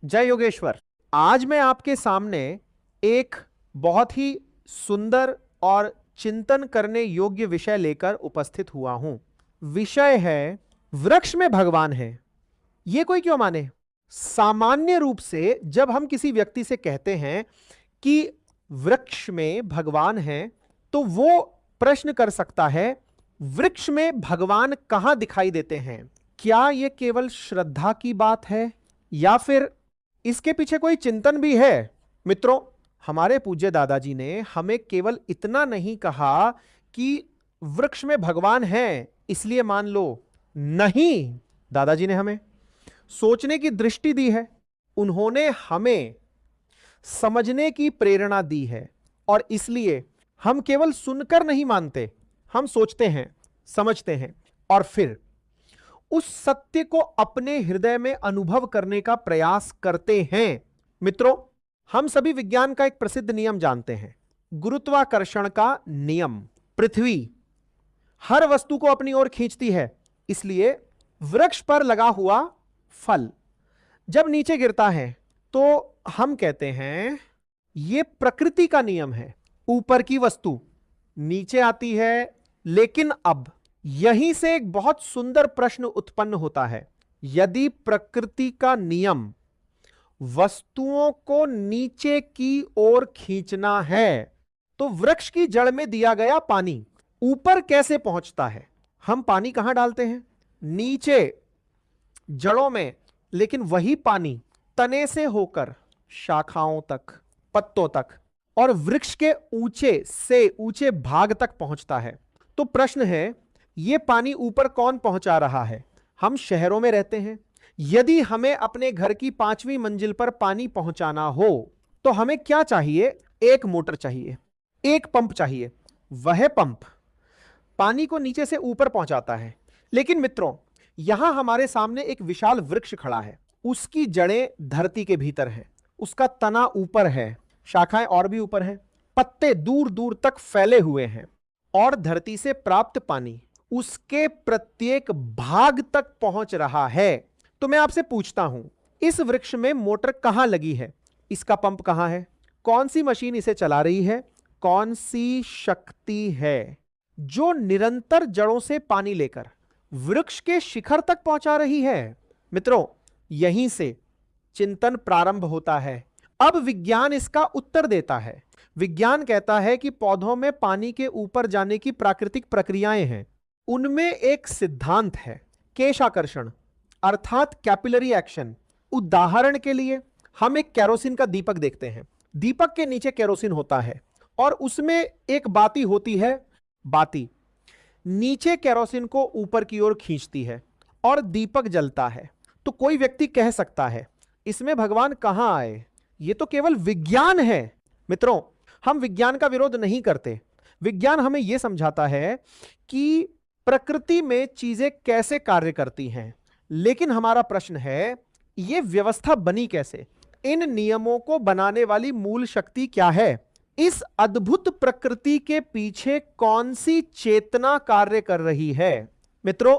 जय योगेश्वर। आज मैं आपके सामने एक बहुत ही सुंदर और चिंतन करने योग्य विषय लेकर उपस्थित हुआ हूं। विषय है वृक्ष में भगवान है। यह कोई क्यों माने? सामान्य रूप से जब हम किसी व्यक्ति से कहते हैं कि वृक्ष में भगवान है, तो वो प्रश्न कर सकता है, वृक्ष में भगवान कहां दिखाई देते हैं? क्या यह केवल श्रद्धा की बात है या फिर इसके पीछे कोई चिंतन भी है? मित्रों, हमारे पूज्य दादाजी ने हमें केवल इतना नहीं कहा कि वृक्ष में भगवान है इसलिए मान लो। नहीं, दादाजी ने हमें सोचने की दृष्टि दी है। उन्होंने हमें समझने की प्रेरणा दी है और इसलिए हम केवल सुनकर नहीं मानते, हम सोचते हैं, समझते हैं और फिर उस सत्य को अपने हृदय में अनुभव करने का प्रयास करते हैं। मित्रों, हम सभी विज्ञान का एक प्रसिद्ध नियम जानते हैं, गुरुत्वाकर्षण का नियम। पृथ्वी हर वस्तु को अपनी ओर खींचती है, इसलिए वृक्ष पर लगा हुआ फल जब नीचे गिरता है तो हम कहते हैं यह प्रकृति का नियम है। ऊपर की वस्तु नीचे आती है, लेकिन अब यहीं से एक बहुत सुंदर प्रश्न उत्पन्न होता है। यदि प्रकृति का नियम वस्तुओं को नीचे की ओर खींचना है, तो वृक्ष की जड़ में दिया गया पानी ऊपर कैसे पहुंचता है? हम पानी कहां डालते हैं? नीचे जड़ों में, लेकिन वही पानी तने से होकर शाखाओं तक, पत्तों तक और वृक्ष के ऊंचे से ऊंचे भाग तक पहुंचता है। तो प्रश्न है, यह पानी ऊपर कौन पहुंचा रहा है? हम शहरों में रहते हैं। यदि हमें अपने घर की 5वीं मंजिल पर पानी पहुंचाना हो तो हमें क्या चाहिए? एक मोटर चाहिए, एक पंप चाहिए। वह पंप पानी को नीचे से ऊपर पहुंचाता है। लेकिन मित्रों, यहां हमारे सामने एक विशाल वृक्ष खड़ा है। उसकी जड़ें धरती के भीतर हैं, उसका तना ऊपर है, शाखाएं और भी ऊपर हैं, पत्ते दूर दूर तक फैले हुए हैं और धरती से प्राप्त पानी उसके प्रत्येक भाग तक पहुंच रहा है। तो मैं आपसे पूछता हूं, इस वृक्ष में मोटर कहां लगी है? इसका पंप कहां है? कौन सी मशीन इसे चला रही है? कौन सी शक्ति है जो निरंतर जड़ों से पानी लेकर वृक्ष के शिखर तक पहुंचा रही है? मित्रों, यहीं से चिंतन प्रारंभ होता है। अब विज्ञान इसका उत्तर देता है। विज्ञान कहता है कि पौधों में पानी के ऊपर जाने की प्राकृतिक प्रक्रियाएं हैं। उनमें एक सिद्धांत है, केशाकर्षण, अर्थात कैपिलरी एक्शन। उदाहरण के लिए हम एक केरोसिन का दीपक देखते हैं। दीपक के नीचे केरोसिन होता है और उसमें एक बाती होती है। बाती नीचे केरोसिन को ऊपर की ओर खींचती है और दीपक जलता है। तो कोई व्यक्ति कह सकता है, इसमें भगवान कहां आए? यह तो केवल विज्ञान है। मित्रों, हम विज्ञान का विरोध नहीं करते। विज्ञान हमें यह समझाता है कि प्रकृति में चीजें कैसे कार्य करती हैं, लेकिन हमारा प्रश्न है, यह व्यवस्था बनी कैसे? इन नियमों को बनाने वाली मूल शक्ति क्या है? इस अद्भुत प्रकृति के पीछे कौन सी चेतना कार्य कर रही है? मित्रों,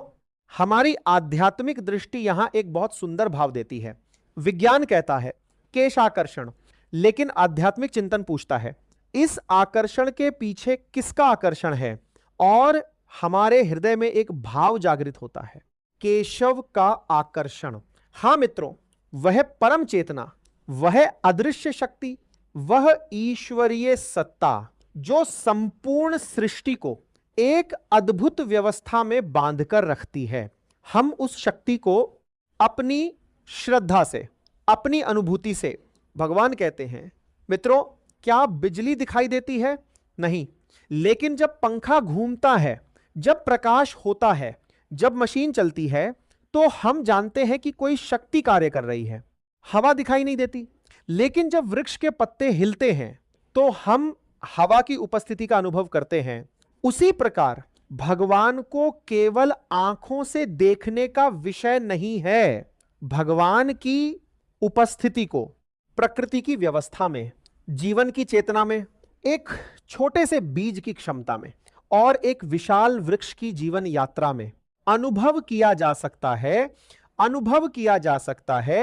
हमारी आध्यात्मिक दृष्टि यहां एक बहुत सुंदर भाव देती है। विज्ञान कहता है केशाकर्षण, लेकिन आध्यात्मिक चिंतन पूछता है, इस आकर्षण के पीछे किसका आकर्षण है? और हमारे हृदय में एक भाव जागृत होता है, केशव का आकर्षण। हां मित्रों, वह परम चेतना, वह अदृश्य शक्ति, वह ईश्वरीय सत्ता जो संपूर्ण सृष्टि को एक अद्भुत व्यवस्था में बांधकर रखती है। हम उस शक्ति को अपनी श्रद्धा से, अपनी अनुभूति से भगवान कहते हैं। मित्रों, क्या बिजली दिखाई देती है? नहीं, लेकिन जब पंखा घूमता है, जब प्रकाश होता है, जब मशीन चलती है, तो हम जानते हैं कि कोई शक्ति कार्य कर रही है। हवा दिखाई नहीं देती, लेकिन जब वृक्ष के पत्ते हिलते हैं तो हम हवा की उपस्थिति का अनुभव करते हैं। उसी प्रकार भगवान को केवल आंखों से देखने का विषय नहीं है। भगवान की उपस्थिति को प्रकृति की व्यवस्था में, जीवन की चेतना में, एक छोटे से बीज की क्षमता में और एक विशाल वृक्ष की जीवन यात्रा में अनुभव किया जा सकता है।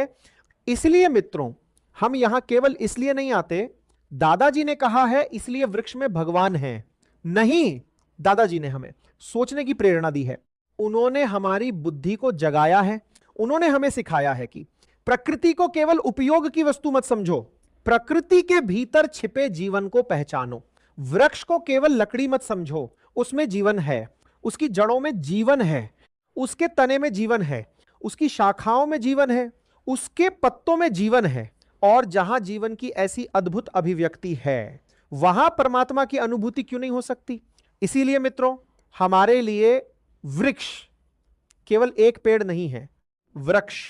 इसलिए मित्रों, हम यहां केवल इसलिए नहीं आते दादाजी ने कहा है इसलिए वृक्ष में भगवान है, नहीं। दादाजी ने हमें सोचने की प्रेरणा दी है, उन्होंने हमारी बुद्धि को जगाया है, उन्होंने हमें सिखाया है कि प्रकृति को केवल उपयोग की वस्तु मत समझो, प्रकृति के भीतर छिपे जीवन को पहचानो। वृक्ष को केवल लकड़ी मत समझो, उसमें जीवन है, उसकी जड़ों में जीवन है, उसके तने में जीवन है, उसकी शाखाओं में जीवन है, उसके पत्तों में जीवन है। और जहां जीवन की ऐसी अद्भुत अभिव्यक्ति है वहां परमात्मा की अनुभूति क्यों नहीं हो सकती। इसीलिए मित्रों, हमारे लिए वृक्ष केवल एक पेड़ नहीं है, वृक्ष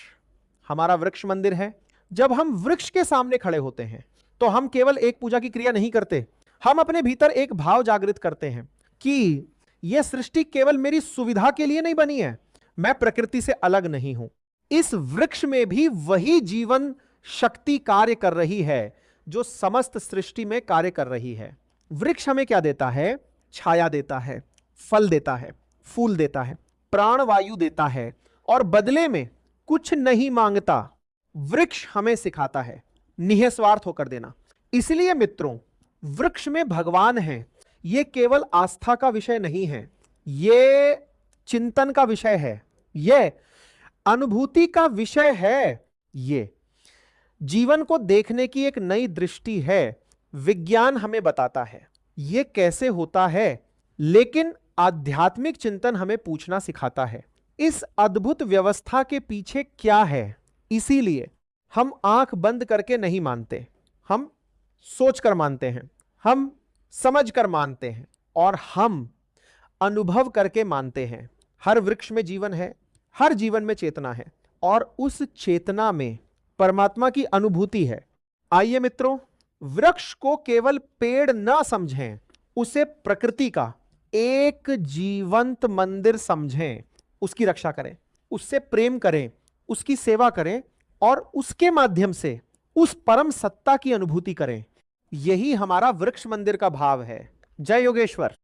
हमारा वृक्ष मंदिर है। जब हम वृक्ष के सामने खड़े होते हैं तो हम केवल एक पूजा की क्रिया नहीं करते, हम अपने भीतर एक भाव जागृत करते हैं कि यह सृष्टि केवल मेरी सुविधा के लिए नहीं बनी है, मैं प्रकृति से अलग नहीं हूं। इस वृक्ष में भी वही जीवन शक्ति कार्य कर रही है जो समस्त सृष्टि में कार्य कर रही है। वृक्ष हमें क्या देता है? छाया देता है, फल देता है, फूल देता है, प्राणवायु देता है और बदले में कुछ नहीं मांगता। वृक्ष हमें सिखाता है निःस्वार्थ होकर देना। इसलिए मित्रों, वृक्ष में भगवान है, यह केवल आस्था का विषय नहीं है, यह चिंतन का विषय है, यह अनुभूति का विषय है, ये जीवन को देखने की एक नई दृष्टि है। विज्ञान हमें बताता है यह कैसे होता है, लेकिन आध्यात्मिक चिंतन हमें पूछना सिखाता है इस अद्भुत व्यवस्था के पीछे क्या है। इसीलिए हम आंख बंद करके नहीं मानते, हम सोचकर मानते हैं, हम समझकर मानते हैं और हम अनुभव करके मानते हैं। हर वृक्ष में जीवन है, हर जीवन में चेतना है और उस चेतना में परमात्मा की अनुभूति है। आइए मित्रों, वृक्ष को केवल पेड़ न समझें, उसे प्रकृति का एक जीवंत मंदिर समझें, उसकी रक्षा करें, उससे प्रेम करें, उसकी सेवा करें और उसके माध्यम से उस परम सत्ता की अनुभूति करें। यही हमारा वृक्ष मंदिर का भाव है। जय योगेश्वर।